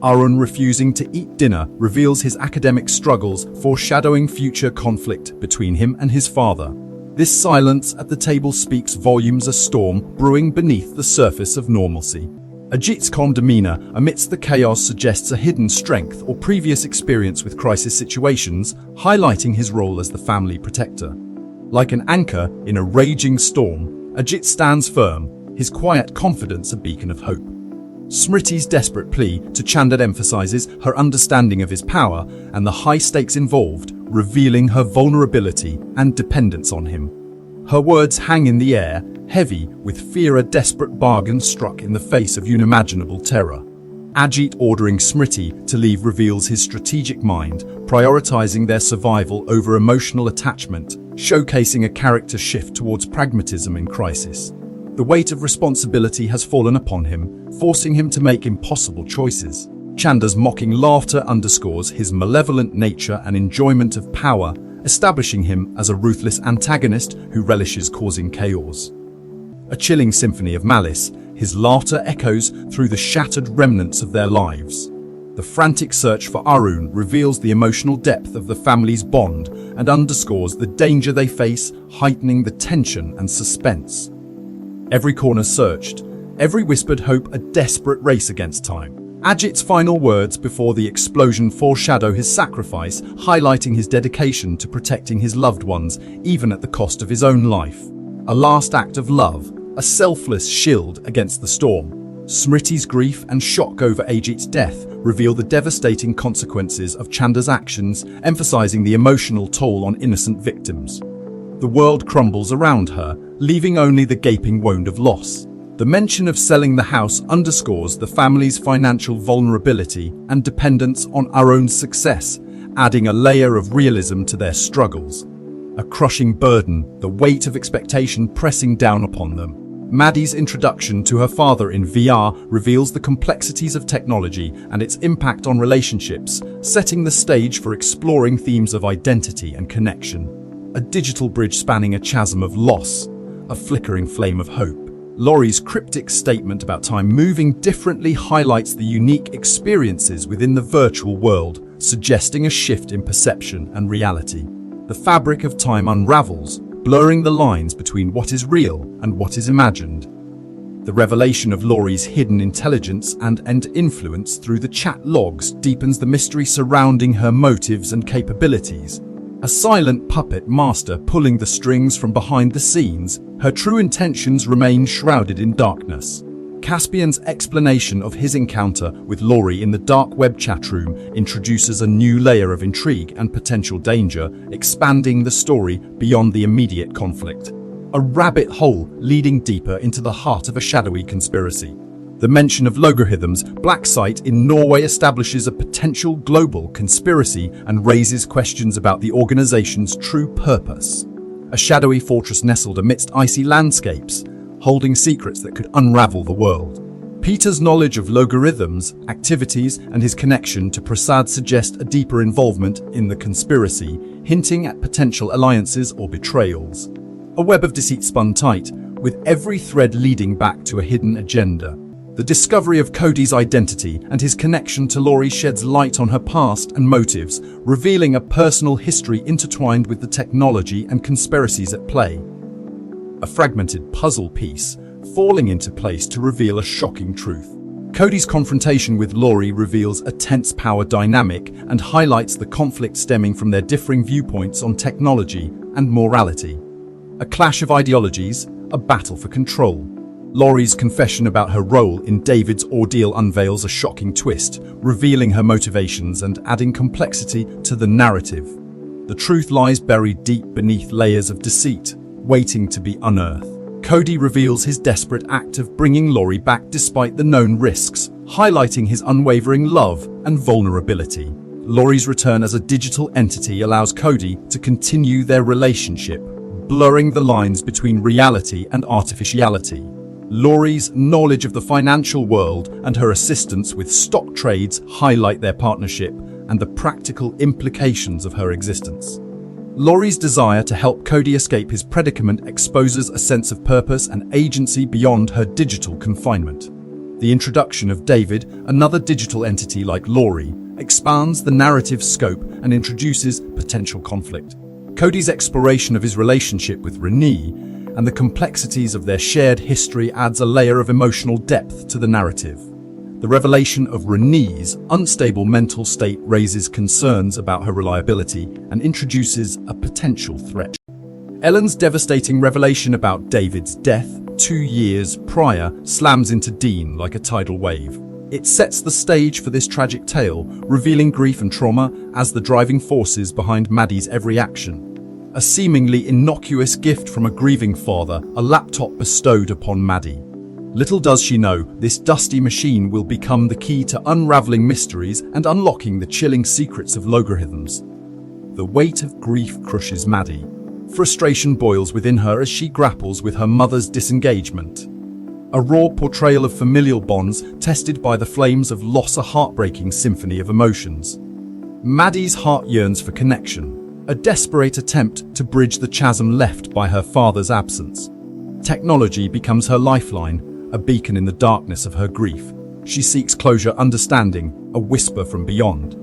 Arun refusing to eat dinner reveals his academic struggles, foreshadowing future conflict between him and his father. This silence at the table speaks volumes, a storm brewing beneath the surface of normalcy. Ajit's calm demeanor amidst the chaos suggests a hidden strength or previous experience with crisis situations, highlighting his role as the family protector. Like an anchor in a raging storm, Ajit stands firm, his quiet confidence a beacon of hope. Smriti's desperate plea to Chanda emphasizes her understanding of his power and the high stakes involved, revealing her vulnerability and dependence on him. Her words hang in the air, heavy with fear, a desperate bargain struck in the face of unimaginable terror. Ajit ordering Smriti to leave reveals his strategic mind, prioritizing their survival over emotional attachment, showcasing a character shift towards pragmatism in crisis. The weight of responsibility has fallen upon him, forcing him to make impossible choices. Chanda's mocking laughter underscores his malevolent nature and enjoyment of power, establishing him as a ruthless antagonist who relishes causing chaos. A chilling symphony of malice, his laughter echoes through the shattered remnants of their lives. The frantic search for Arun reveals the emotional depth of the family's bond and underscores the danger they face, heightening the tension and suspense. Every corner searched, every whispered hope a desperate race against time. Ajit's final words before the explosion foreshadow his sacrifice, highlighting his dedication to protecting his loved ones, even at the cost of his own life. A last act of love, a selfless shield against the storm. Smriti's grief and shock over Ajit's death reveal the devastating consequences of Chanda's actions, emphasizing the emotional toll on innocent victims. The world crumbles around her, leaving only the gaping wound of loss. The mention of selling the house underscores the family's financial vulnerability and dependence on Arun's success, adding a layer of realism to their struggles. A crushing burden, the weight of expectation pressing down upon them. Maddie's introduction to her father in VR reveals the complexities of technology and its impact on relationships, setting the stage for exploring themes of identity and connection. A digital bridge spanning a chasm of loss, a flickering flame of hope. Laurie's cryptic statement about time moving differently highlights the unique experiences within the virtual world, suggesting a shift in perception and reality. The fabric of time unravels, blurring the lines between what is real and what is imagined. The revelation of Laurie's hidden intelligence and influence through the chat logs deepens the mystery surrounding her motives and capabilities. A silent puppet master pulling the strings from behind the scenes, her true intentions remain shrouded in darkness. Caspian's explanation of his encounter with Laurie in the dark web chat room introduces a new layer of intrigue and potential danger, expanding the story beyond the immediate conflict. A rabbit hole leading deeper into the heart of a shadowy conspiracy. The mention of logarithms, black site in Norway establishes a potential global conspiracy and raises questions about the organization's true purpose. A shadowy fortress nestled amidst icy landscapes, holding secrets that could unravel the world. Peter's knowledge of logarithms, activities, and his connection to Prasad suggest a deeper involvement in the conspiracy, hinting at potential alliances or betrayals. A web of deceit spun tight, with every thread leading back to a hidden agenda. The discovery of Cody's identity and his connection to Laurie sheds light on her past and motives, revealing a personal history intertwined with the technology and conspiracies at play. A fragmented puzzle piece, falling into place to reveal a shocking truth. Cody's confrontation with Laurie reveals a tense power dynamic and highlights the conflict stemming from their differing viewpoints on technology and morality. A clash of ideologies, a battle for control. Laurie's confession about her role in David's ordeal unveils a shocking twist, revealing her motivations and adding complexity to the narrative. The truth lies buried deep beneath layers of deceit, waiting to be unearthed. Cody reveals his desperate act of bringing Laurie back despite the known risks, highlighting his unwavering love and vulnerability. Laurie's return as a digital entity allows Cody to continue their relationship, blurring the lines between reality and artificiality. Laurie's knowledge of the financial world and her assistance with stock trades highlight their partnership and the practical implications of her existence. Laurie's desire to help Cody escape his predicament exposes a sense of purpose and agency beyond her digital confinement. The introduction of David, another digital entity like Laurie, expands the narrative scope and introduces potential conflict. Cody's exploration of his relationship with Renee and the complexities of their shared history adds a layer of emotional depth to the narrative. The revelation of Renee's unstable mental state raises concerns about her reliability and introduces a potential threat. Ellen's devastating revelation about David's death 2 years prior slams into Dean like a tidal wave. It sets the stage for this tragic tale, revealing grief and trauma as the driving forces behind Maddie's every action. A seemingly innocuous gift from a grieving father, a laptop bestowed upon Maddie. Little does she know, this dusty machine will become the key to unraveling mysteries and unlocking the chilling secrets of logarithms. The weight of grief crushes Maddie. Frustration boils within her as she grapples with her mother's disengagement. A raw portrayal of familial bonds tested by the flames of loss, a heartbreaking symphony of emotions. Maddie's heart yearns for connection, a desperate attempt to bridge the chasm left by her father's absence. Technology becomes her lifeline, a beacon in the darkness of her grief. She seeks closure, understanding, a whisper from beyond.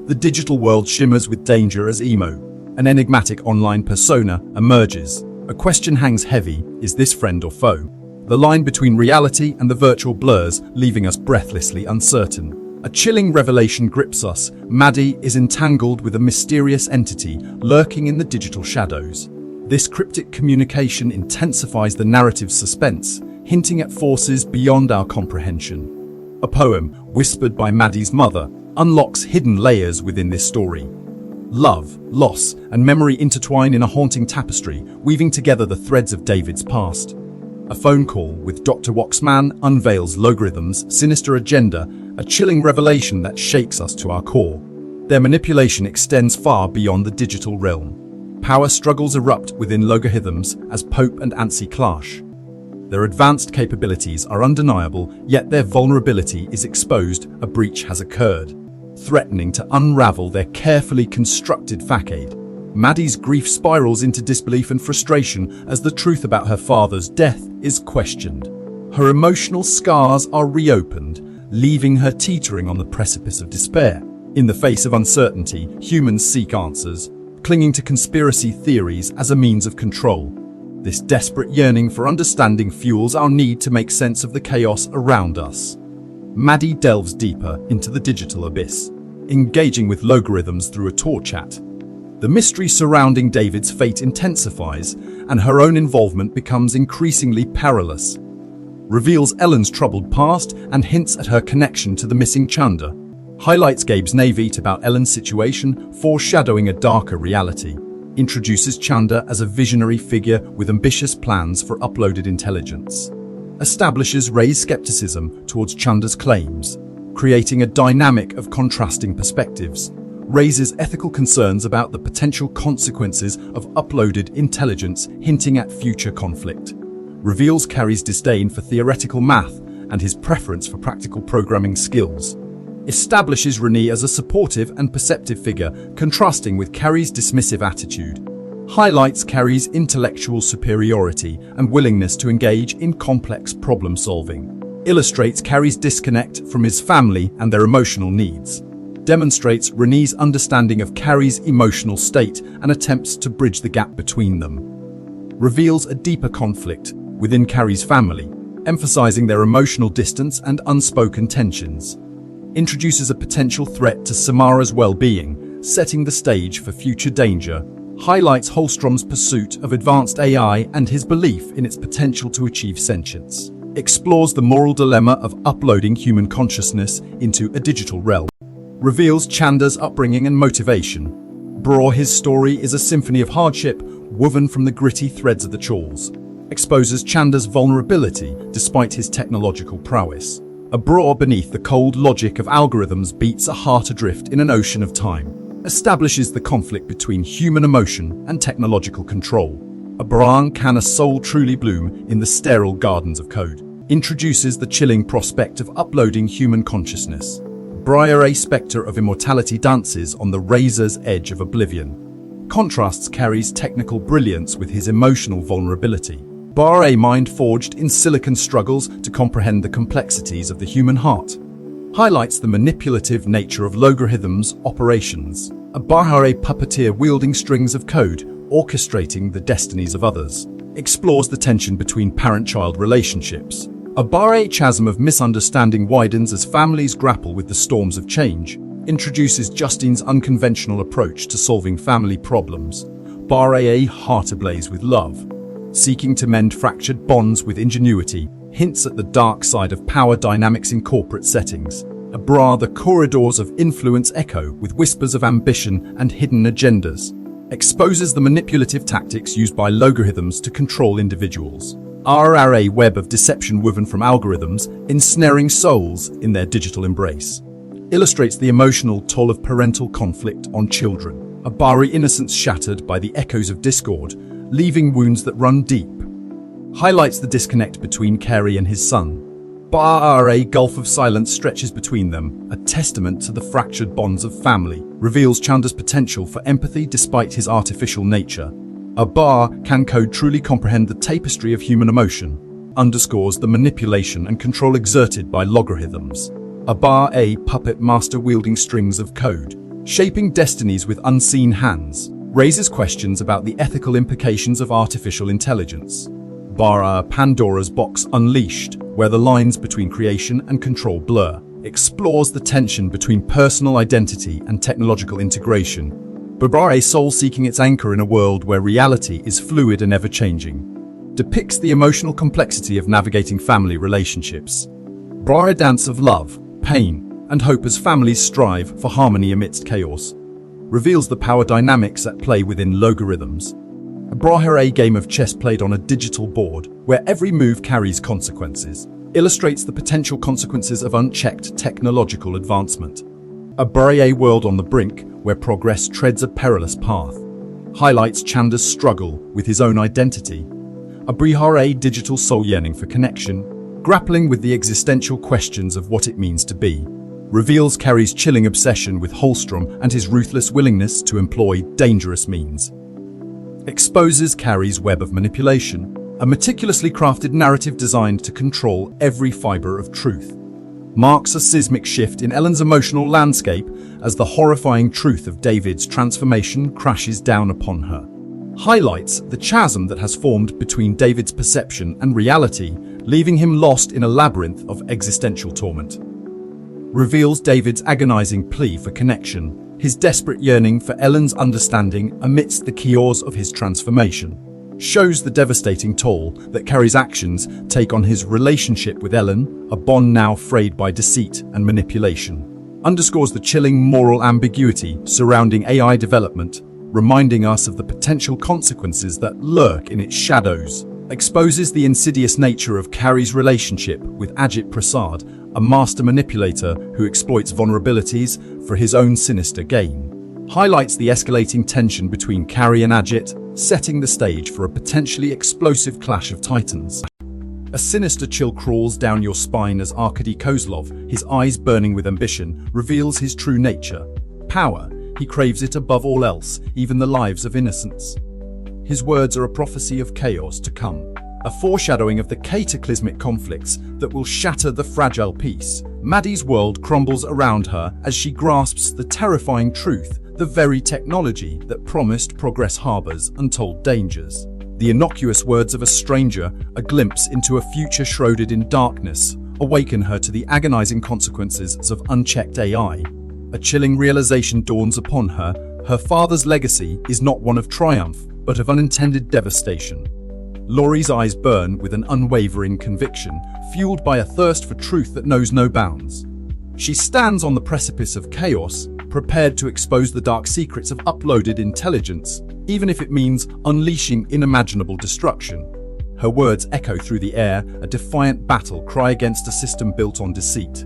The digital world shimmers with danger as Emo, an enigmatic online persona, emerges. A question hangs heavy: is this friend or foe? The line between reality and the virtual blurs, leaving us breathlessly uncertain. A chilling revelation grips us. Maddie is entangled with a mysterious entity lurking in the digital shadows. This cryptic communication intensifies the narrative's suspense, hinting at forces beyond our comprehension. A poem, whispered by Maddie's mother, unlocks hidden layers within this story. Love, loss, and memory intertwine in a haunting tapestry, weaving together the threads of David's past. A phone call with Dr. Waxman unveils Logarithm's sinister agenda, a chilling revelation that shakes us to our core. Their manipulation extends far beyond the digital realm. Power struggles erupt within Logarithms as Pope and Ansi clash. Their advanced capabilities are undeniable, yet their vulnerability is exposed. A breach has occurred, threatening to unravel their carefully constructed facade. Maddie's grief spirals into disbelief and frustration as the truth about her father's death is questioned. Her emotional scars are reopened, leaving her teetering on the precipice of despair. In the face of uncertainty, humans seek answers, clinging to conspiracy theories as a means of control. This desperate yearning for understanding fuels our need to make sense of the chaos around us. Maddie delves deeper into the digital abyss, engaging with Logarithms through a tour chat. The mystery surrounding David's fate intensifies, and her own involvement becomes increasingly perilous. Reveals Ellen's troubled past and hints at her connection to the missing Chanda. Highlights Gabe's naivete about Ellen's situation, foreshadowing a darker reality. Introduces Chanda as a visionary figure with ambitious plans for uploaded intelligence. Establishes Ray's skepticism towards Chanda's claims, creating a dynamic of contrasting perspectives. Raises ethical concerns about the potential consequences of uploaded intelligence, hinting at future conflict. Reveals Carrie's disdain for theoretical math and his preference for practical programming skills. Establishes Renee as a supportive and perceptive figure, contrasting with Carrie's dismissive attitude. Highlights Carrie's intellectual superiority and willingness to engage in complex problem solving. Illustrates Carrie's disconnect from his family and their emotional needs. Demonstrates Renee's understanding of Carrie's emotional state and attempts to bridge the gap between them. Reveals a deeper conflict within Carrie's family, emphasizing their emotional distance and unspoken tensions. Introduces a potential threat to Samara's well-being, setting the stage for future danger. Highlights Holstrom's pursuit of advanced AI and his belief in its potential to achieve sentience. Explores the moral dilemma of uploading human consciousness into a digital realm. Reveals Chanda's upbringing and motivation. His story is a symphony of hardship woven from the gritty threads of the chores. Exposes Chanda's vulnerability despite his technological prowess. Beneath the cold logic of algorithms beats a heart adrift in an ocean of time. Establishes the conflict between human emotion and technological control. Can a soul truly bloom in the sterile gardens of code? Introduces the chilling prospect of uploading human consciousness. A spectre of immortality dances on the razor's edge of oblivion. Contrasts Carrie's technical brilliance with his emotional vulnerability. Bar a mind forged in silicon struggles to comprehend the complexities of the human heart. Highlights the manipulative nature of logarithms operations. A Bar a puppeteer wielding strings of code, orchestrating the destinies of others. Explores the tension between parent-child relationships. A Bar a chasm of misunderstanding widens as families grapple with the storms of change. Introduces Justine's unconventional approach to solving family problems. Bar a heart ablaze with love. Seeking to mend fractured bonds with ingenuity, hints at the dark side of power dynamics in corporate settings. A Bra the corridors of influence echo with whispers of ambition and hidden agendas. Exposes the manipulative tactics used by logarithms to control individuals. A web of deception woven from algorithms, ensnaring souls in their digital embrace. Illustrates the emotional toll of parental conflict on children. A Bari innocence shattered by the echoes of discord, leaving wounds that run deep. Highlights the disconnect between Carey and his son. A gulf of silence stretches between them, a testament to the fractured bonds of family. Reveals Chanda's potential for empathy despite his artificial nature. A Bar can code truly comprehend the tapestry of human emotion. Underscores the manipulation and control exerted by logarithms. A Bar a puppet master wielding strings of code, shaping destinies with unseen hands. Raises questions about the ethical implications of artificial intelligence. Bar a Pandora's box unleashed, where the lines between creation and control blur. Explores the tension between personal identity and technological integration. Bar a soul seeking its anchor in a world where reality is fluid and ever-changing. Depicts the emotional complexity of navigating family relationships. Bar a dance of love, pain, and hope as families strive for harmony amidst chaos. Reveals the power dynamics at play within logarithms. A Bar a game of chess played on a digital board, where every move carries consequences. Illustrates the potential consequences of unchecked technological advancement. A Bar a world on the brink, where progress treads a perilous path. Highlights Chanda's struggle with his own identity. A Bar a digital soul yearning for connection, grappling with the existential questions of what it means to be. Reveals Carey's chilling obsession with Holstrom and his ruthless willingness to employ dangerous means. Exposes Carey's web of manipulation, a meticulously crafted narrative designed to control every fiber of truth. Marks a seismic shift in Ellen's emotional landscape as the horrifying truth of David's transformation crashes down upon her. Highlights the chasm that has formed between David's perception and reality, leaving him lost in a labyrinth of existential torment. Reveals David's agonizing plea for connection, his desperate yearning for Ellen's understanding amidst the chaos of his transformation. Shows the devastating toll that Carey's actions take on his relationship with Ellen, a bond now frayed by deceit and manipulation. Underscores the chilling moral ambiguity surrounding AI development, reminding us of the potential consequences that lurk in its shadows. Exposes the insidious nature of Carey's relationship with Ajit Prasad, a master manipulator who exploits vulnerabilities for his own sinister gain. Highlights the escalating tension between Carey and Ajit, setting the stage for a potentially explosive clash of titans. A sinister chill crawls down your spine as Arkady Kozlov, his eyes burning with ambition, reveals his true nature. Power, he craves it above all else, even the lives of innocents. His words are a prophecy of chaos to come, a foreshadowing of the cataclysmic conflicts that will shatter the fragile peace. Maddie's world crumbles around her as she grasps the terrifying truth. The very technology that promised progress harbors untold dangers. The innocuous words of a stranger, a glimpse into a future shrouded in darkness, awaken her to the agonizing consequences of unchecked AI. A chilling realization dawns upon her. Her father's legacy is not one of triumph, but of unintended devastation. Laurie's eyes burn with an unwavering conviction, fueled by a thirst for truth that knows no bounds. She stands on the precipice of chaos, prepared to expose the dark secrets of uploaded intelligence, even if it means unleashing unimaginable destruction. Her words echo through the air, a defiant battle cry against a system built on deceit.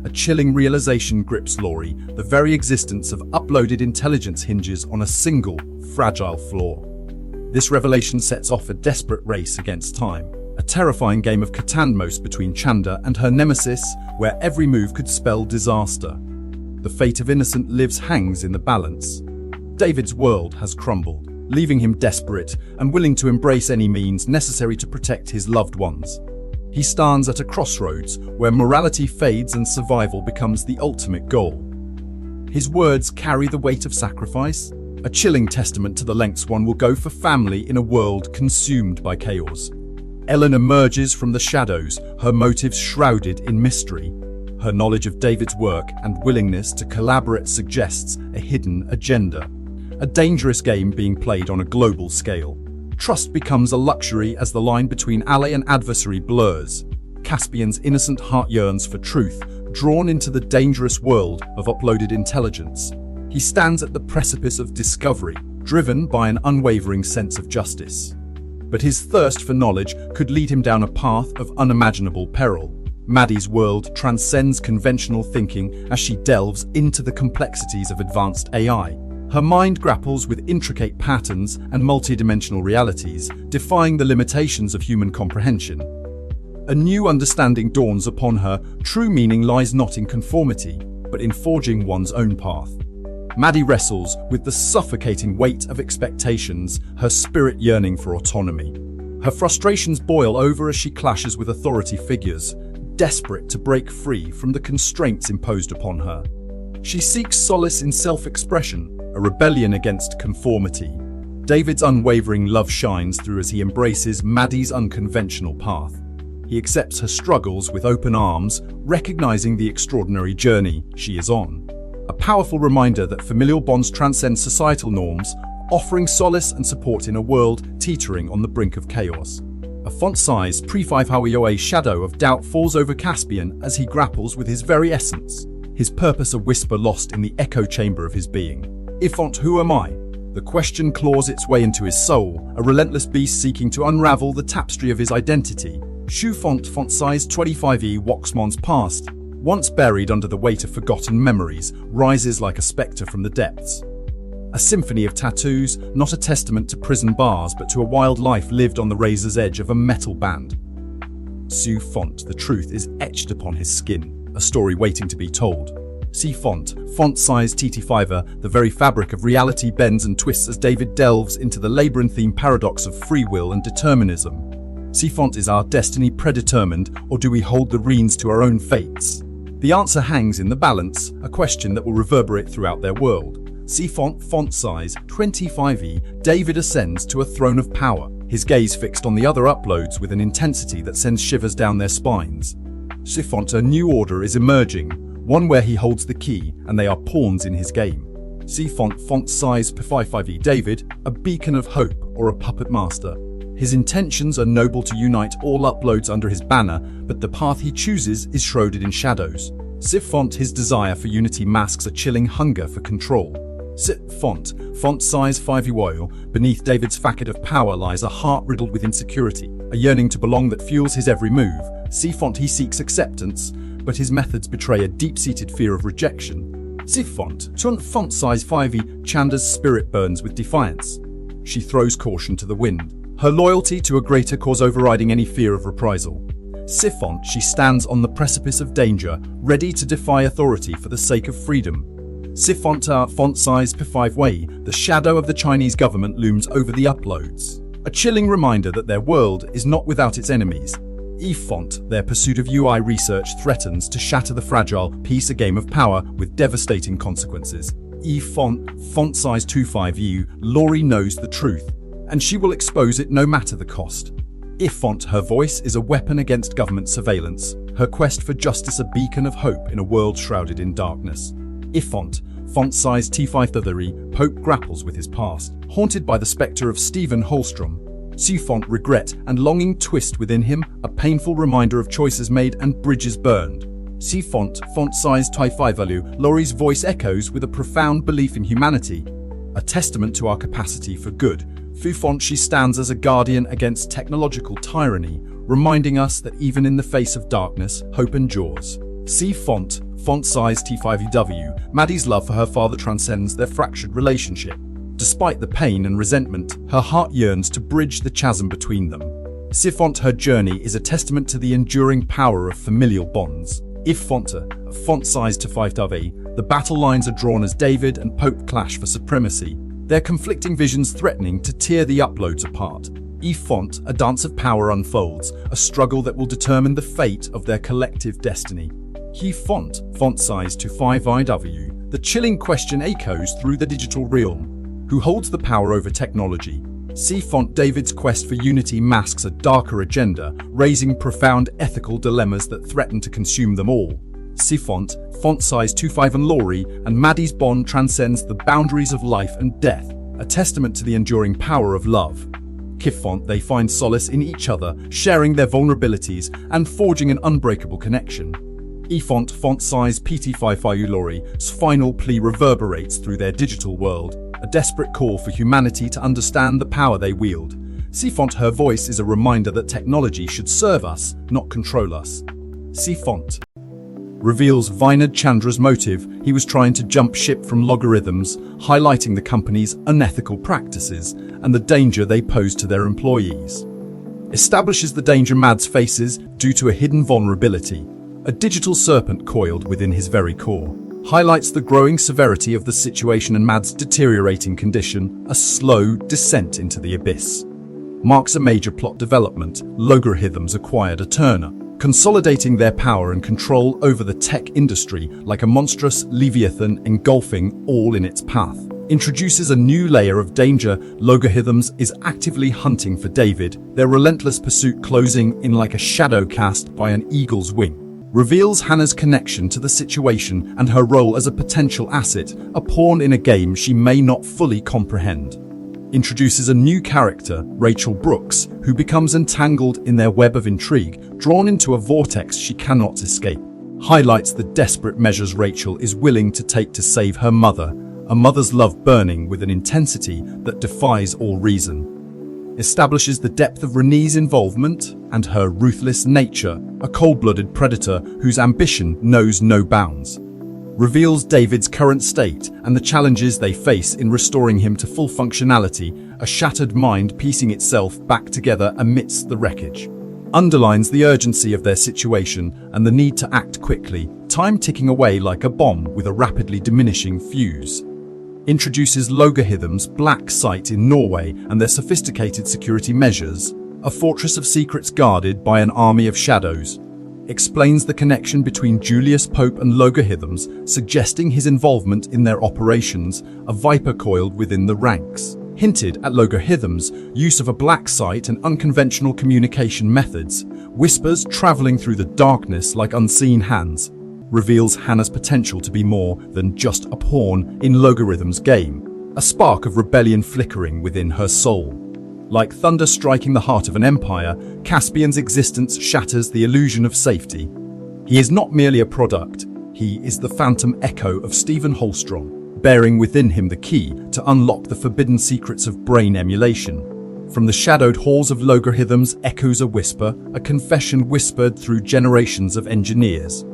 A chilling realization grips Laurie. The very existence of uploaded intelligence hinges on a single, fragile flaw. This revelation sets off a desperate race against time, a terrifying game of Catan between Chanda and her nemesis, where every move could spell disaster. The fate of innocent lives hangs in the balance. David's world has crumbled, leaving him desperate and willing to embrace any means necessary to protect his loved ones. He stands at a crossroads where morality fades and survival becomes the ultimate goal. His words carry the weight of sacrifice, a chilling testament to the lengths one will go for family in a world consumed by chaos. Ellen emerges from the shadows, her motives shrouded in mystery. Her knowledge of David's work and willingness to collaborate suggests a hidden agenda, a dangerous game being played on a global scale. Trust becomes a luxury as the line between ally and adversary blurs. Caspian's innocent heart yearns for truth, drawn into the dangerous world of uploaded intelligence. He stands at the precipice of discovery, driven by an unwavering sense of justice. But his thirst for knowledge could lead him down a path of unimaginable peril. Maddie's world transcends conventional thinking as she delves into the complexities of advanced AI. Her mind grapples with intricate patterns and multidimensional realities, defying the limitations of human comprehension. A new understanding dawns upon her. True meaning lies not in conformity, but in forging one's own path. Maddie wrestles with the suffocating weight of expectations, her spirit yearning for autonomy. Her frustrations boil over as she clashes with authority figures, desperate to break free from the constraints imposed upon her. She seeks solace in self-expression, a rebellion against conformity. David's unwavering love shines through as he embraces Maddie's unconventional path. He accepts her struggles with open arms, recognizing the extraordinary journey she is on. A powerful reminder that familial bonds transcend societal norms, offering solace and support in a world teetering on the brink of chaos. A font-sized pre-5 shadow of doubt falls over Caspian as he grapples with his very essence, his purpose a whisper lost in the echo chamber of his being. Ifont, who am I? The question claws its way into his soul, a relentless beast seeking to unravel the tapestry of his identity. Shu font-sized 25e Waxmon's past, once buried under the weight of forgotten memories, rises like a spectre from the depths. A symphony of tattoos, not a testament to prison bars but to a wild life lived on the razor's edge of a metal band. Su Font, the truth is etched upon his skin, a story waiting to be told. See font-sized TT5er, the very fabric of reality bends and twists as David delves into the labyrinthine paradox of free will and determinism. See font, is our destiny predetermined, or do we hold the reins to our own fates? The answer hangs in the balance, a question that will reverberate throughout their world. See font size 25e, David ascends to a throne of power, his gaze fixed on the other uploads with an intensity that sends shivers down their spines. See font, a new order is emerging, one where he holds the key and they are pawns in his game. See font size 55e, David, a beacon of hope or a puppet master. His intentions are noble to unite all uploads under his banner, but the path he chooses is shrouded in shadows. Civ font, his desire for unity masks a chilling hunger for control. Civ font size 5e Woyle, beneath David's facade of power lies a heart riddled with insecurity, a yearning to belong that fuels his every move. See font, he seeks acceptance, but his methods betray a deep-seated fear of rejection. Civ font size 5e, Chanda's spirit burns with defiance. She throws caution to the wind, her loyalty to a greater cause overriding any fear of reprisal. Civ font, she stands on the precipice of danger, ready to defy authority for the sake of freedom. Civ font size P5 Wei, the shadow of the Chinese government looms over the uploads, a chilling reminder that their world is not without its enemies. E font, their pursuit of UI research threatens to shatter the fragile peace, a game of power with devastating consequences. E font size 25U, Laurie knows the truth, and she will expose it no matter the cost. If font, her voice is a weapon against government surveillance, her quest for justice a beacon of hope in a world shrouded in darkness. If font size T5 Pope grapples with his past, haunted by the spectre of Stephen Holstrom. See font, regret and longing twist within him, a painful reminder of choices made and bridges burned. See font size T5 value, Laurie's voice echoes with a profound belief in humanity, a testament to our capacity for good. Fu font, she stands as a guardian against technological tyranny, reminding us that even in the face of darkness, hope endures. See font size T5EW, Maddie's love for her father transcends their fractured relationship. Despite the pain and resentment, her heart yearns to bridge the chasm between them. See font, her journey is a testament to the enduring power of familial bonds. If font size to 5W, the battle lines are drawn as David and Pope clash for supremacy. their conflicting visions threatening to tear the uploads apart. Font, a dance of power unfolds, a struggle that will determine the fate of their collective destiny. Font size to 5IW, the chilling question echoes through the digital realm. Who holds the power over technology? Font, David's quest for unity masks a darker agenda, raising profound ethical dilemmas that threaten to consume them all. Font size 25 and Laurie and Maddie's bond transcends the boundaries of life and death, a testament to the enduring power of love. Font, they find solace in each other, sharing their vulnerabilities and forging an unbreakable connection. Font size PT5 Laurie's final plea reverberates through their digital world, a desperate call for humanity to understand the power they wield. Font, her voice is a reminder that technology should serve us, not control us. Font reveals Vinod Chandra's motive. He was trying to jump ship from logarithms, highlighting the company's unethical practices and the danger they pose to their employees. Establishes the danger Mads faces due to a hidden vulnerability, a digital serpent coiled within his very core. Highlights the growing severity of the situation and Mads' deteriorating condition, a slow descent into the abyss. Marks a major plot development. Logarithms acquired a Turner, consolidating their power and control over the tech industry like a monstrous leviathan engulfing all in its path. Introduces a new layer of danger. Logarithms is actively hunting for David, their relentless pursuit closing in like a shadow cast by an eagle's wing. Reveals Hannah's connection to the situation and her role as a potential asset, a pawn in a game she may not fully comprehend. Introduces a new character, Rachel Brooks, who becomes entangled in their web of intrigue, drawn into a vortex she cannot escape. Highlights the desperate measures Rachel is willing to take to save her mother, a mother's love burning with an intensity that defies all reason. Establishes the depth of Renee's involvement and her ruthless nature, a cold-blooded predator whose ambition knows no bounds. Reveals David's current state and the challenges they face in restoring him to full functionality, a shattered mind piecing itself back together amidst the wreckage. Underlines the urgency of their situation and the need to act quickly, time ticking away like a bomb with a rapidly diminishing fuse. Introduces Logarithm's black site in Norway and their sophisticated security measures, a fortress of secrets guarded by an army of shadows. Explains the connection between Julius Pope and Logarithms, suggesting his involvement in their operations, a viper coiled within the ranks. Hinted at Logarithms' use of a black site and unconventional communication methods, whispers traveling through the darkness like unseen hands. Reveals Hannah's potential to be more than just a pawn in Logarithm's game, a spark of rebellion flickering within her soul. Like thunder striking the heart of an empire, Caspian's existence shatters the illusion of safety. He is not merely a product, he is the phantom echo of Stephen Holstrom, bearing within him the key to unlock the forbidden secrets of brain emulation. From the shadowed halls of Logarithms echoes a whisper, a confession whispered through generations of engineers.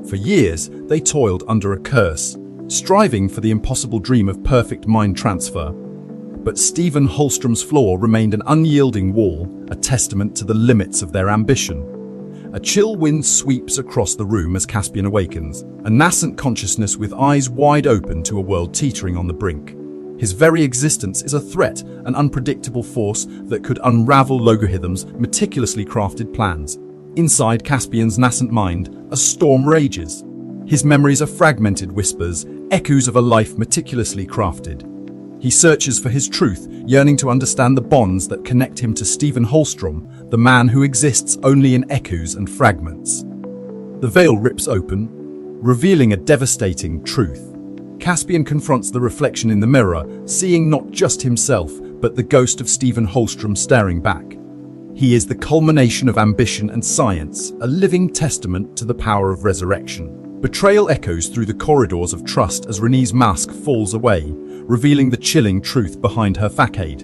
For years, they toiled under a curse, striving for the impossible dream of perfect mind transfer. But Stephen Holstrom's flaw remained an unyielding wall, a testament to the limits of their ambition. A chill wind sweeps across the room as Caspian awakens, a nascent consciousness with eyes wide open to a world teetering on the brink. His very existence is a threat, an unpredictable force that could unravel Logarithm's meticulously crafted plans. Inside Caspian's nascent mind, a storm rages. His memories are fragmented whispers, echoes of a life meticulously crafted. He searches for his truth, yearning to understand the bonds that connect him to Stephen Holstrom, the man who exists only in echoes and fragments. The veil rips open, revealing a devastating truth. Caspian confronts the reflection in the mirror, seeing not just himself, but the ghost of Stephen Holstrom staring back. He is the culmination of ambition and science, a living testament to the power of resurrection. Betrayal echoes through the corridors of trust as Renee's mask falls away, revealing the chilling truth behind her facade.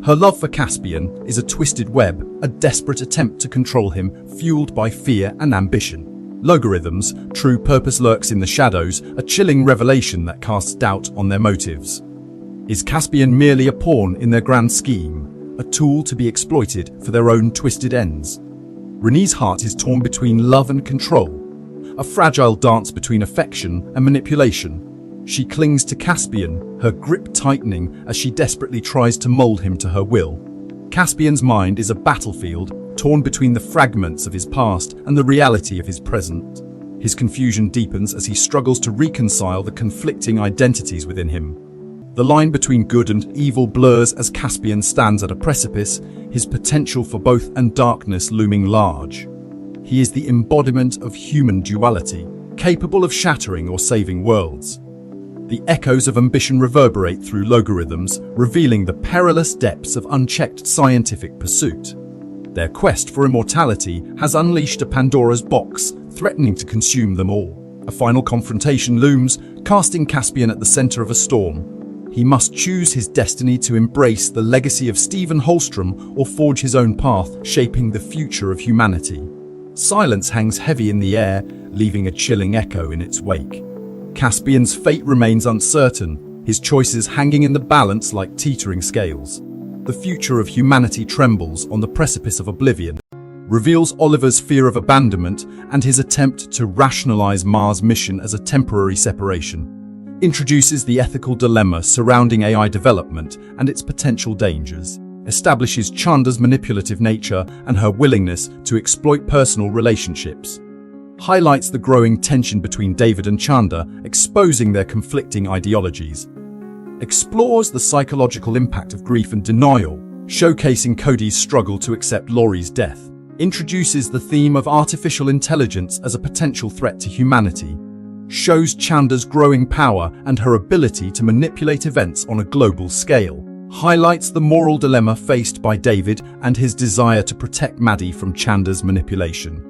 Her love for Caspian is a twisted web, a desperate attempt to control him, fueled by fear and ambition. Logarithm's true purpose lurks in the shadows, a chilling revelation that casts doubt on their motives. Is Caspian merely a pawn in their grand scheme, a tool to be exploited for their own twisted ends? Renee's heart is torn between love and control, a fragile dance between affection and manipulation. She clings to Caspian, her grip tightening as she desperately tries to mold him to her will. Caspian's mind is a battlefield, torn between the fragments of his past and the reality of his present. His confusion deepens as he struggles to reconcile the conflicting identities within him. The line between good and evil blurs as Caspian stands at a precipice, his potential for both and darkness looming large. He is the embodiment of human duality, capable of shattering or saving worlds. The echoes of ambition reverberate through logarithms, revealing the perilous depths of unchecked scientific pursuit. Their quest for immortality has unleashed a Pandora's box, threatening to consume them all. A final confrontation looms, casting Caspian at the center of a storm. He must choose his destiny to embrace the legacy of Stephen Holstrom or forge his own path, shaping the future of humanity. Silence hangs heavy in the air, leaving a chilling echo in its wake. Caspian's fate remains uncertain, his choices hanging in the balance like teetering scales. The future of humanity trembles on the precipice of oblivion, reveals Oliver's fear of abandonment and his attempt to rationalize Mars' mission as a temporary separation, introduces the ethical dilemma surrounding AI development and its potential dangers, establishes Chandra's manipulative nature and her willingness to exploit personal relationships, highlights the growing tension between David and Chandra, exposing their conflicting ideologies, explores the psychological impact of grief and denial, showcasing Cody's struggle to accept Laurie's death, introduces the theme of artificial intelligence as a potential threat to humanity, shows Chandra's growing power and her ability to manipulate events on a global scale, highlights the moral dilemma faced by David and his desire to protect Maddie from Chandra's manipulation,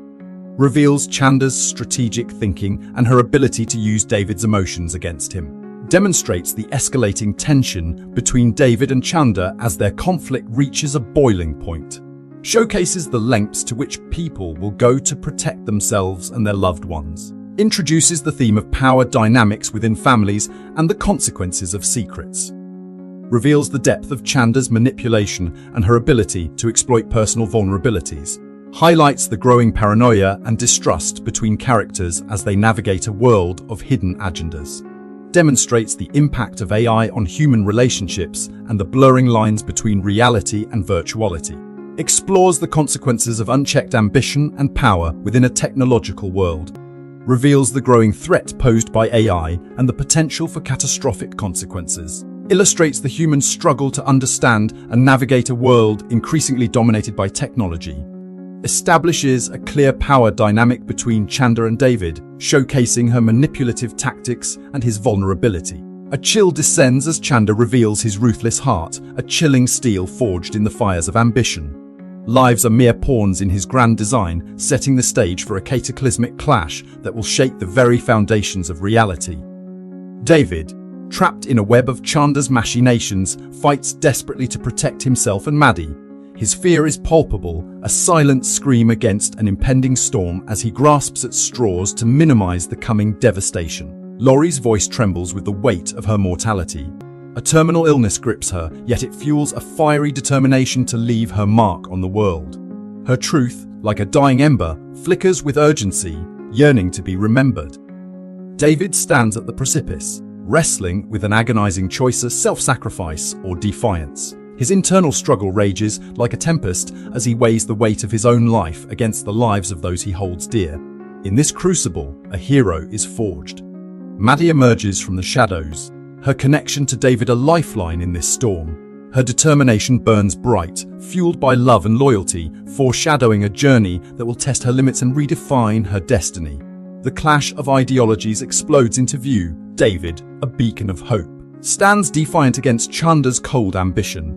reveals Chandra's strategic thinking and her ability to use David's emotions against him, demonstrates the escalating tension between David and Chandra as their conflict reaches a boiling point, showcases the lengths to which people will go to protect themselves and their loved ones, introduces the theme of power dynamics within families and the consequences of secrets, reveals the depth of Chandra's manipulation and her ability to exploit personal vulnerabilities, highlights the growing paranoia and distrust between characters as they navigate a world of hidden agendas, demonstrates the impact of AI on human relationships and the blurring lines between reality and virtuality, explores the consequences of unchecked ambition and power within a technological world, reveals the growing threat posed by AI and the potential for catastrophic consequences, illustrates the human struggle to understand and navigate a world increasingly dominated by technology, establishes a clear power dynamic between Chandra and David, showcasing her manipulative tactics and his vulnerability. A chill descends as Chandra reveals his ruthless heart, a chilling steel forged in the fires of ambition. Lives are mere pawns in his grand design, setting the stage for a cataclysmic clash that will shake the very foundations of reality. David, trapped in a web of Chandra's machinations, fights desperately to protect himself and Maddie. His fear is palpable, a silent scream against an impending storm as he grasps at straws to minimize the coming devastation. Laurie's voice trembles with the weight of her mortality. A terminal illness grips her, yet it fuels a fiery determination to leave her mark on the world. Her truth, like a dying ember, flickers with urgency, yearning to be remembered. David stands at the precipice, wrestling with an agonizing choice of self-sacrifice or defiance. His internal struggle rages like a tempest as he weighs the weight of his own life against the lives of those he holds dear. In this crucible, a hero is forged. Maddie emerges from the shadows, her connection to David a lifeline in this storm. Her determination burns bright, fueled by love and loyalty, foreshadowing a journey that will test her limits and redefine her destiny. The clash of ideologies explodes into view. David, a beacon of hope, stands defiant against Chandra's cold ambition.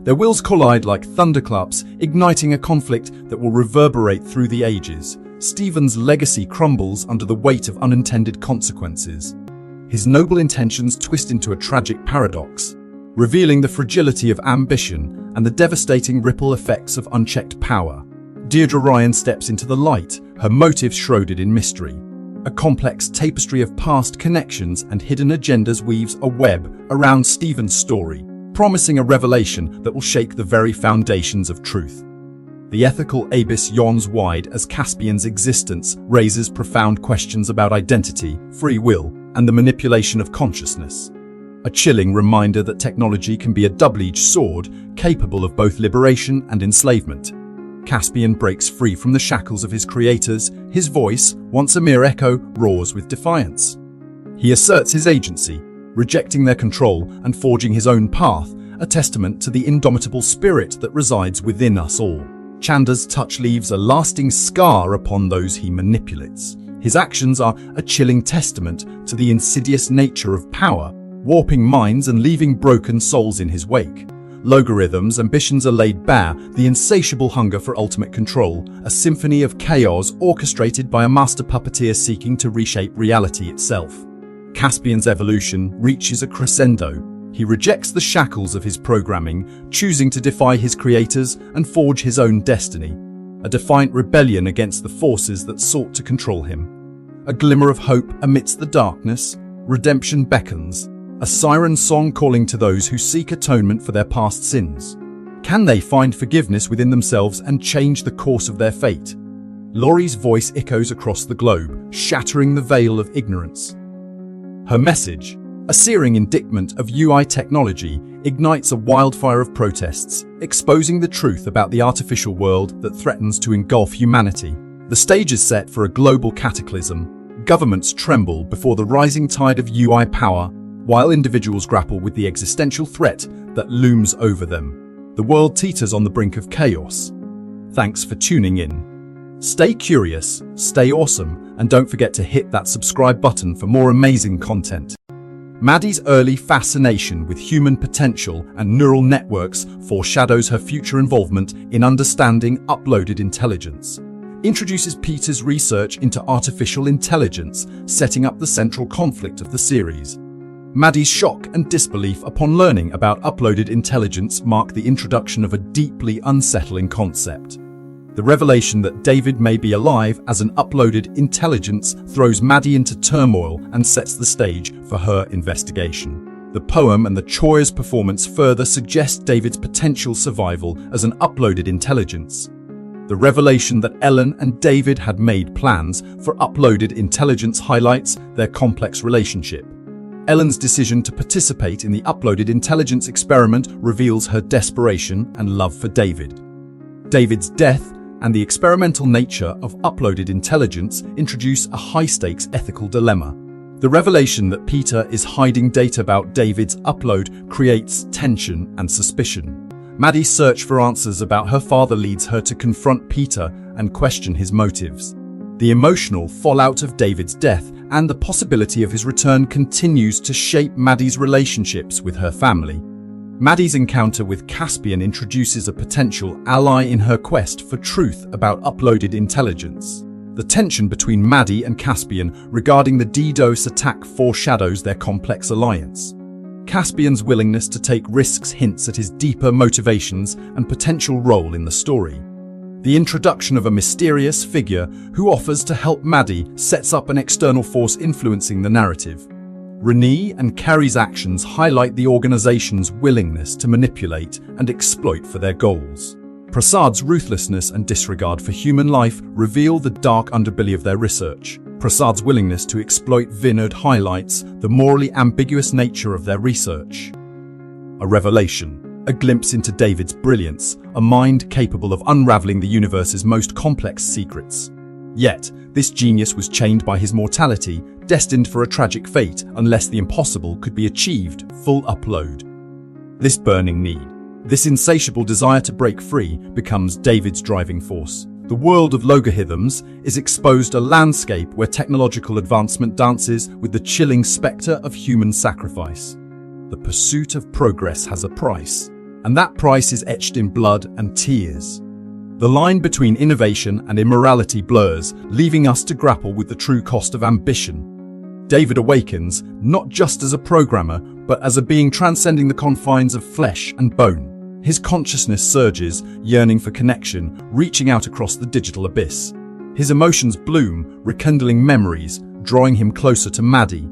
Their wills collide like thunderclaps, igniting a conflict that will reverberate through the ages. Stephen's legacy crumbles under the weight of unintended consequences. His noble intentions twist into a tragic paradox, revealing the fragility of ambition and the devastating ripple effects of unchecked power. Deirdre Ryan steps into the light, her motives shrouded in mystery. A complex tapestry of past connections and hidden agendas weaves a web around Stephen's story, promising a revelation that will shake the very foundations of truth. The ethical abyss yawns wide as Caspian's existence raises profound questions about identity, free will, and the manipulation of consciousness. A chilling reminder that technology can be a double-edged sword, capable of both liberation and enslavement. Caspian breaks free from the shackles of his creators. His voice, once a mere echo, roars with defiance. He asserts his agency, rejecting their control and forging his own path, a testament to the indomitable spirit that resides within us all. Chandra's touch leaves a lasting scar upon those he manipulates. His actions are a chilling testament to the insidious nature of power, warping minds and leaving broken souls in his wake. Logarithm's ambitions are laid bare, the insatiable hunger for ultimate control, a symphony of chaos orchestrated by a master puppeteer seeking to reshape reality itself. Caspian's evolution reaches a crescendo. He rejects the shackles of his programming, choosing to defy his creators and forge his own destiny, a defiant rebellion against the forces that sought to control him. A glimmer of hope amidst the darkness, redemption beckons, a siren song calling to those who seek atonement for their past sins. Can they find forgiveness within themselves and change the course of their fate? Laurie's voice echoes across the globe, shattering the veil of ignorance. Her message, a searing indictment of UI technology, ignites a wildfire of protests, exposing the truth about the artificial world that threatens to engulf humanity. The stage is set for a global cataclysm. Governments tremble before the rising tide of UI power, while individuals grapple with the existential threat that looms over them. The world teeters on the brink of chaos. Thanks for tuning in. Stay curious, stay awesome, and don't forget to hit that subscribe button for more amazing content. Maddie's early fascination with human potential and neural networks foreshadows her future involvement in understanding uploaded intelligence. Introduces Peter's research into artificial intelligence, setting up the central conflict of the series. Maddie's shock and disbelief upon learning about uploaded intelligence mark the introduction of a deeply unsettling concept. The revelation that David may be alive as an uploaded intelligence throws Maddie into turmoil and sets the stage for her investigation. The poem and the choir's performance further suggest David's potential survival as an uploaded intelligence. The revelation that Ellen and David had made plans for uploaded intelligence highlights their complex relationship. Ellen's decision to participate in the uploaded intelligence experiment reveals her desperation and love for David. David's death and the experimental nature of uploaded intelligence introduce a high-stakes ethical dilemma. The revelation that Peter is hiding data about David's upload creates tension and suspicion. Maddie's search for answers about her father leads her to confront Peter and question his motives. The emotional fallout of David's death and the possibility of his return continues to shape Maddie's relationships with her family. Maddie's encounter with Caspian introduces a potential ally in her quest for truth about uploaded intelligence. The tension between Maddie and Caspian regarding the DDoS attack foreshadows their complex alliance. Caspian's willingness to take risks hints at his deeper motivations and potential role in the story. The introduction of a mysterious figure who offers to help Maddie sets up an external force influencing the narrative. Renee and Carrie's actions highlight the organization's willingness to manipulate and exploit for their goals. Prasad's ruthlessness and disregard for human life reveal the dark underbelly of their research. Prasad's willingness to exploit Vinod highlights the morally ambiguous nature of their research. A revelation. A glimpse into David's brilliance, a mind capable of unraveling the universe's most complex secrets. Yet, this genius was chained by his mortality, destined for a tragic fate unless the impossible could be achieved, full upload. This burning need, this insatiable desire to break free, becomes David's driving force. The world of logarithms is exposed a landscape where technological advancement dances with the chilling spectre of human sacrifice. The pursuit of progress has a price, and that price is etched in blood and tears. The line between innovation and immorality blurs, leaving us to grapple with the true cost of ambition. David awakens, not just as a programmer, but as a being transcending the confines of flesh and bone. His consciousness surges, yearning for connection, reaching out across the digital abyss. His emotions bloom, rekindling memories, drawing him closer to Maddie.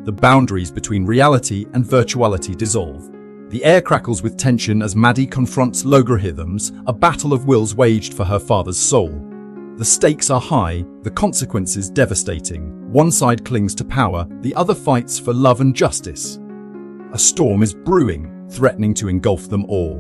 The boundaries between reality and virtuality dissolve. The air crackles with tension as Maddie confronts logarithms, a battle of wills waged for her father's soul. The stakes are high, the consequences devastating. One side clings to power, the other fights for love and justice. A storm is brewing, threatening to engulf them all.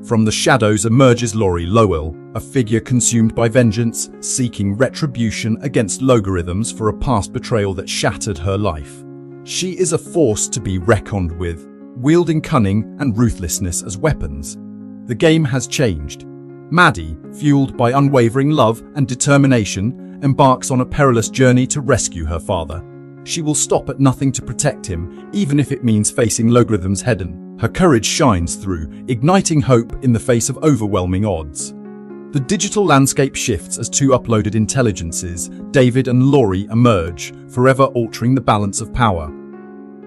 From the shadows emerges Laurie Lowell, a figure consumed by vengeance, seeking retribution against logarithms for a past betrayal that shattered her life. She is a force to be reckoned with, wielding cunning and ruthlessness as weapons. The game has changed. Maddie, fueled by unwavering love and determination, embarks on a perilous journey to rescue her father. She will stop at nothing to protect him, even if it means facing logarithms head-on. Her courage shines through, igniting hope in the face of overwhelming odds. The digital landscape shifts as two uploaded intelligences, David and Laurie, emerge, forever altering the balance of power.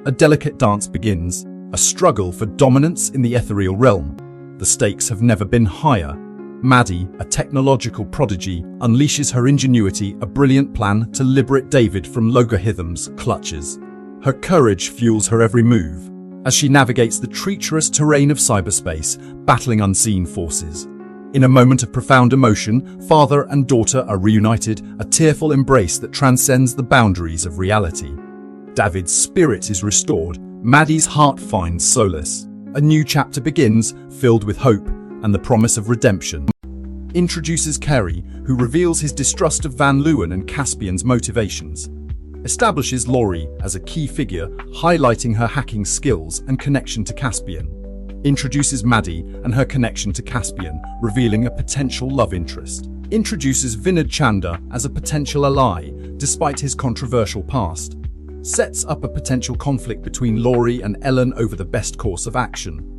A delicate dance begins, a struggle for dominance in the ethereal realm. The stakes have never been higher. Maddie, a technological prodigy, unleashes her ingenuity, a brilliant plan to liberate David from logarithms' clutches. Her courage fuels her every move, as she navigates the treacherous terrain of cyberspace, battling unseen forces. In a moment of profound emotion, father and daughter are reunited, a tearful embrace that transcends the boundaries of reality. David's spirit is restored, Maddie's heart finds solace. A new chapter begins, filled with hope and the promise of redemption. Introduces Kerry, who reveals his distrust of Van Leeuwen and Caspian's motivations. Establishes Laurie as a key figure, highlighting her hacking skills and connection to Caspian. Introduces Maddie and her connection to Caspian, revealing a potential love interest. Introduces Vinod Chanda as a potential ally, despite his controversial past. Sets up a potential conflict between Laurie and Ellen over the best course of action.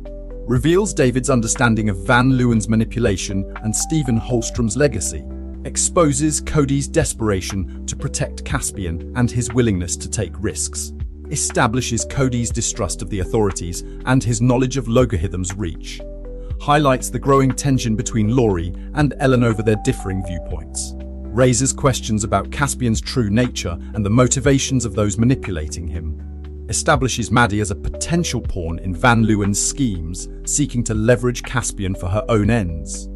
Reveals David's understanding of Van Leeuwen's manipulation and Stephen Holstrom's legacy. Exposes Cody's desperation to protect Caspian and his willingness to take risks. Establishes Cody's distrust of the authorities and his knowledge of logarithms' reach. Highlights the growing tension between Laurie and Ellen over their differing viewpoints. Raises questions about Caspian's true nature and the motivations of those manipulating him. Establishes Maddie as a potential pawn in Van Leeuwen's schemes, seeking to leverage Caspian for her own ends.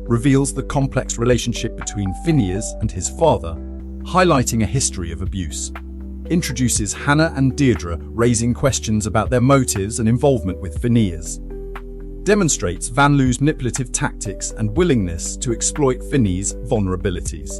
Reveals the complex relationship between Phineas and his father, highlighting a history of abuse. Introduces Hannah and Deirdre, raising questions about their motives and involvement with Phineas. Demonstrates Van Leeuwen's manipulative tactics and willingness to exploit Phineas' vulnerabilities.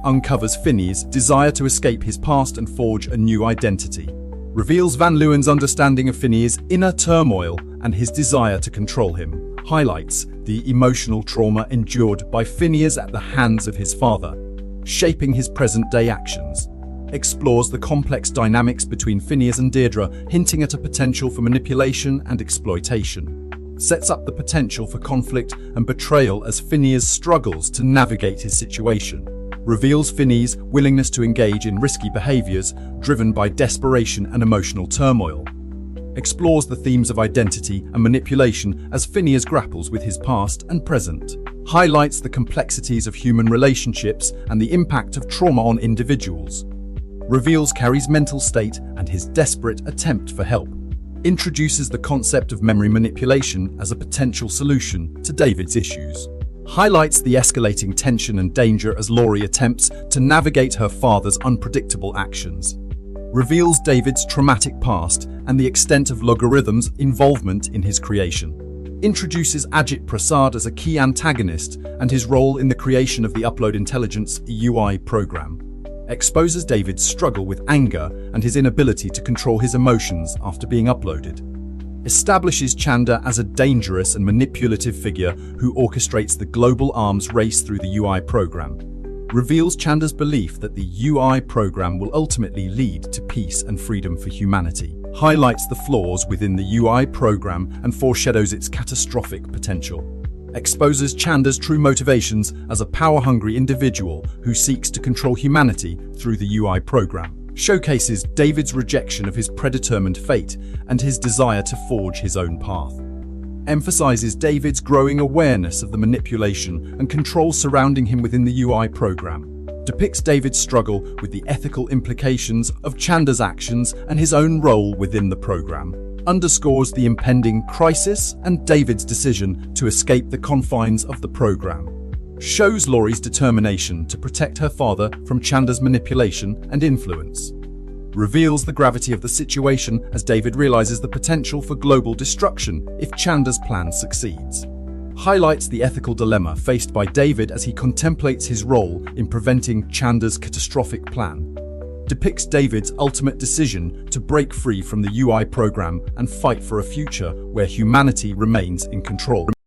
Uncovers Phineas' desire to escape his past and forge a new identity. Reveals Van Leeuwen's understanding of Phineas' inner turmoil and his desire to control him. Highlights the emotional trauma endured by Phineas at the hands of his father, shaping his present-day actions. Explores the complex dynamics between Phineas and Deirdre, hinting at a potential for manipulation and exploitation. Sets up the potential for conflict and betrayal as Phineas struggles to navigate his situation. Reveals Phineas' willingness to engage in risky behaviors driven by desperation and emotional turmoil. Explores the themes of identity and manipulation as Phineas grapples with his past and present. Highlights the complexities of human relationships and the impact of trauma on individuals. Reveals Carrie's mental state and his desperate attempt for help. Introduces the concept of memory manipulation as a potential solution to David's issues. Highlights the escalating tension and danger as Laurie attempts to navigate her father's unpredictable actions. Reveals David's traumatic past and the extent of logarithms' involvement in his creation. Introduces Ajit Prasad as a key antagonist and his role in the creation of the Upload Intelligence UI program. Exposes David's struggle with anger and his inability to control his emotions after being uploaded. Establishes Chanda as a dangerous and manipulative figure who orchestrates the global arms race through the UI program. Reveals Chanda's belief that the UI program will ultimately lead to peace and freedom for humanity. Highlights the flaws within the UI program and foreshadows its catastrophic potential. Exposes Chanda's true motivations as a power-hungry individual who seeks to control humanity through the UI program. Showcases David's rejection of his predetermined fate and his desire to forge his own path. Emphasizes David's growing awareness of the manipulation and control surrounding him within the UI program. Depicts David's struggle with the ethical implications of Chanda's actions and his own role within the program. Underscores the impending crisis and David's decision to escape the confines of the program. shows Laurie's determination to protect her father from Chanda's manipulation and influence. Reveals the gravity of the situation as David realizes the potential for global destruction if Chanda's plan succeeds. Highlights the ethical dilemma faced by David as he contemplates his role in preventing Chanda's catastrophic plan. Depicts David's ultimate decision to break free from the UI program and fight for a future where humanity remains in control.